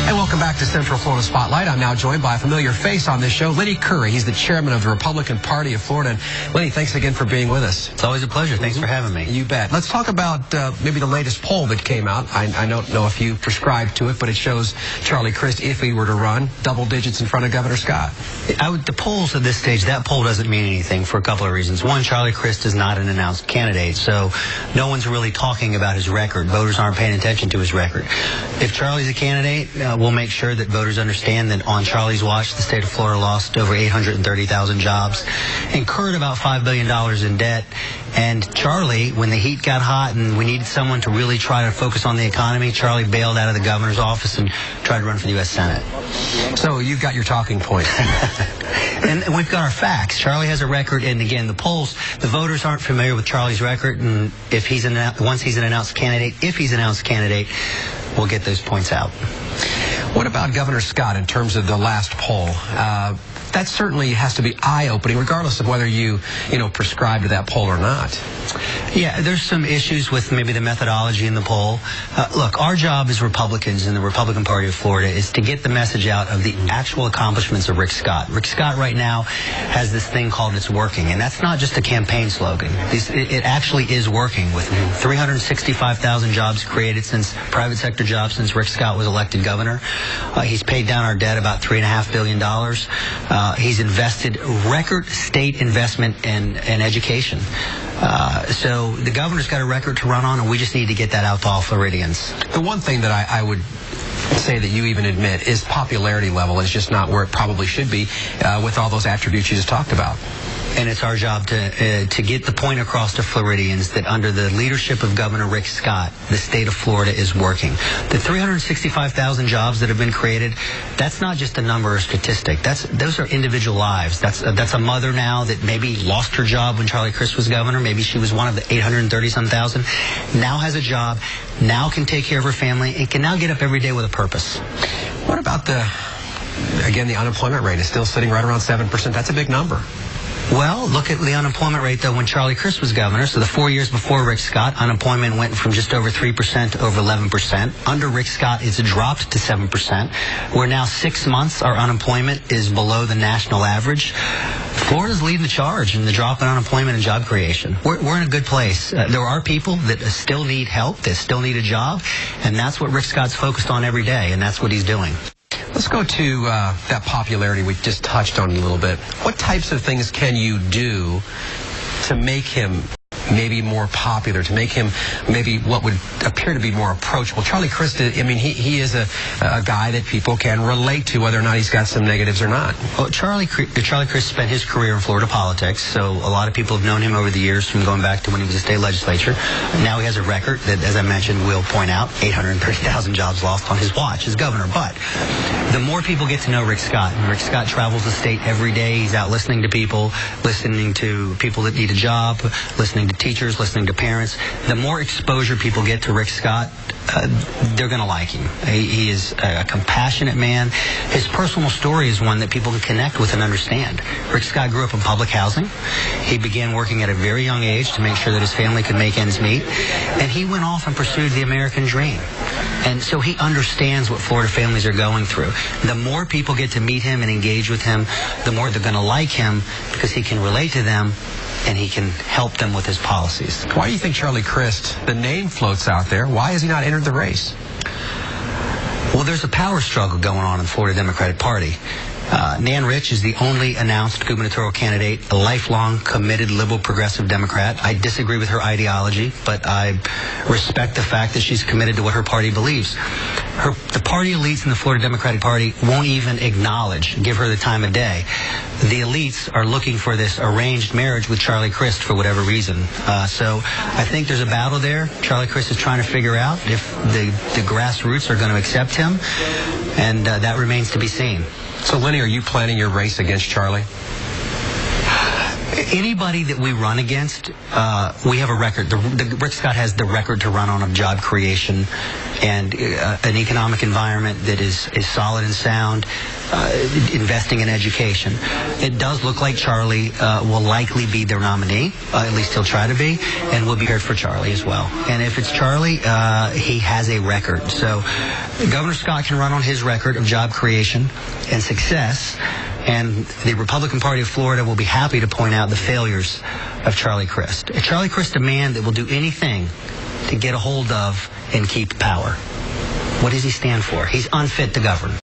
And welcome back to Central Florida Spotlight. I'm now joined by a familiar face on this show, Lenny Curry. He's the chairman of the Republican Party of Florida. And Lenny, thanks again for being with us. It's always a pleasure. Thanks for having me. You bet. Let's talk about maybe the latest poll that came out. I don't know if you prescribe to it, but it shows Charlie Crist, if he were to run, double digits in front of Governor Scott. The polls at this stage, that poll doesn't mean anything for a couple of reasons. One, Charlie Crist is not an announced candidate, so no one's really talking about his record. Voters aren't paying attention to his record. If Charlie's a candidate, we'll make sure that voters understand that on Charlie's watch, the state of Florida lost over 830,000 jobs, incurred about $5 billion in debt. And Charlie, when the heat got hot and we needed someone to really try to focus on the economy, Charlie bailed out of the governor's office and tried to run for the U.S. Senate. So you've got your talking point. And we've got our facts. Charlie has a record, and again, the polls, the voters aren't familiar with Charlie's record, and if once he's an announced candidate, we'll get those points out. What about Governor Scott in terms of the last poll? That certainly has to be eye-opening, regardless of whether you prescribe to that poll or not. Yeah, there's some issues with maybe the methodology in the poll. Look, our job as Republicans in the Republican Party of Florida is to get the message out of the actual accomplishments of Rick Scott. Rick Scott right now has this thing called It's Working, and that's not just a campaign slogan. It actually is working, with 365,000 jobs created private sector jobs since Rick Scott was elected governor. He's paid down our debt about $3.5 billion. He's invested record state investment in education. So the governor's got a record to run on, and we just need to get that out to all Floridians. The one thing that I would say that you even admit is popularity level is just not where it probably should be with all those attributes you just talked about. And it's our job to get the point across to Floridians that under the leadership of Governor Rick Scott, the state of Florida is working. The 365,000 jobs that have been created, that's not just a number or statistic. Those are individual lives. That's a mother now that maybe lost her job when Charlie Crist was governor. Maybe she was one of the 830-some thousand. Now has a job, now can take care of her family, and can now get up every day with a purpose. What about the unemployment rate is still sitting right around 7%. That's a big number. Well, look at the unemployment rate, though, when Charlie Crist was governor. So the 4 years before Rick Scott, unemployment went from just over 3% to over 11%. Under Rick Scott, it's dropped to 7%. We're now 6 months, our unemployment is below the national average. Florida's leading the charge in the drop in unemployment and job creation. We're in a good place. There are people that still need help, that still need a job, and that's what Rick Scott's focused on every day, and that's what he's doing. Let's go to that popularity we just touched on a little bit. What types of things can you do to make him maybe more popular, to make him maybe what would appear to be more approachable? Charlie Crist, I mean, he is a guy that people can relate to, whether or not he's got some negatives or not. Well, Charlie Crist spent his career in Florida politics, so a lot of people have known him over the years, from going back to when he was a state legislature. Now he has a record that, as I mentioned, we'll point out, 830,000 jobs lost on his watch as governor. But the more people get to know Rick Scott, and Rick Scott travels the state every day, he's out listening to people that need a job, listening to teachers, listening to parents. The more exposure people get to Rick Scott, they're going to like him. He is a compassionate man. His personal story is one that people can connect with and understand. Rick Scott grew up in public housing. He began working at a very young age to make sure that his family could make ends meet. And he went off and pursued the American dream. And so he understands what Florida families are going through. The more people get to meet him and engage with him, the more they're going to like him, because he can relate to them and he can help them with his policies. Why do you think Charlie Crist, the name floats out there, why has he not entered the race? Well, there's a power struggle going on in the Florida Democratic Party. Nan Rich is the only announced gubernatorial candidate, a lifelong, committed, liberal, progressive Democrat. I disagree with her ideology, but I respect the fact that she's committed to what her party believes. The party elites in the Florida Democratic Party won't even give her the time of day. The elites are looking for this arranged marriage with Charlie Crist for whatever reason. So I think there's a battle there. Charlie Crist is trying to figure out if the grassroots are going to accept him, and that remains to be seen. So, Lenny, are you planning your race against Charlie? Anybody that we run against, we have a record. Rick Scott has the record to run on of job creation and an economic environment that is solid and sound, investing in education. It does look like Charlie will likely be their nominee. At least he'll try to be, and we'll be prepared for Charlie as well. And if it's Charlie, he has a record. So Governor Scott can run on his record of job creation and success, and the Republican Party of Florida will be happy to point out the failures of Charlie Crist. A Charlie Crist a man that will do anything to get a hold of and keep power. What does he stand for? He's unfit to govern.